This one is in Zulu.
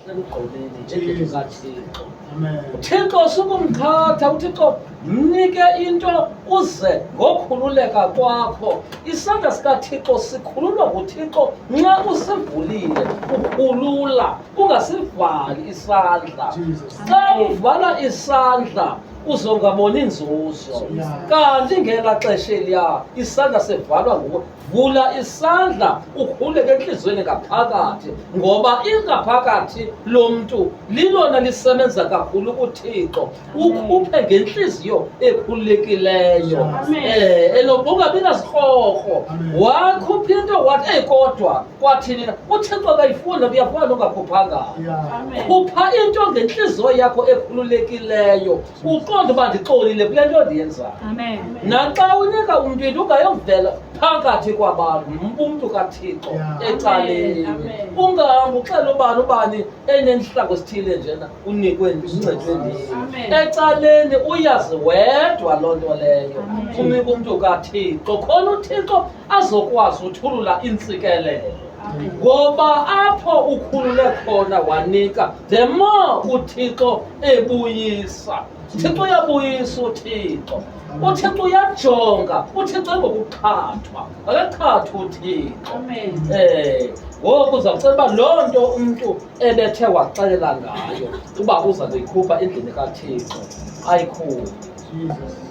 sekugqibeni endlini kaThixo. Amen. uThixo sukumkhatha, uThixo mnike into uze ngokhululeka kwakho. Isandla sikaThixo sikhululwa nguThixo nxa usivulile, ukhulula ungasivali isandla. Jesus. Xa uvala isandla uzongaboni nzuzo, kanti ngela xesha eliya isandla sivalwa nguwe. Vula isandla ukhululeke entliziyweni ngaphakathi, ngoba ingaphakathi lomntu lilona lisebenza kakhulu kuThixo. Ukhuphe ngentliziyo ekhululekileyo, ungabi nazirhorho. Wakhupha into wathi kodwa kwathini na? uThixo akayifuni, uyafuna ungakhuphanga. Khupha into ngentliziyo yakho ekhululekileyo, uqonde uba ndixolile kule nto ndiyenzayo. Naxa unika umntu into ungayovela phakathi kwabantu, umntu kaThixo ecaleni. Ungahambi uxela ubani enenhlango esithile njena unikwe uncedwe ndini. Ecaleni uyazi wedwa loo nto leyo. Unika umntu kaThixo khona uThixo azokwazi uthulula intsikelelo. Ngoba apho ukhulule khona wanika, the more uThixo ebuyisa. uThixo uyabuyisa, uThixo uyajonga, uThixo ngokuqhathwa, akaqhathwa uThixo. Ngoku uzawucela uba loo nto umntu ebethe waxelela ngayo uba uza kuyikhupha endlini kaThixo, ayikhuphe. Jesus.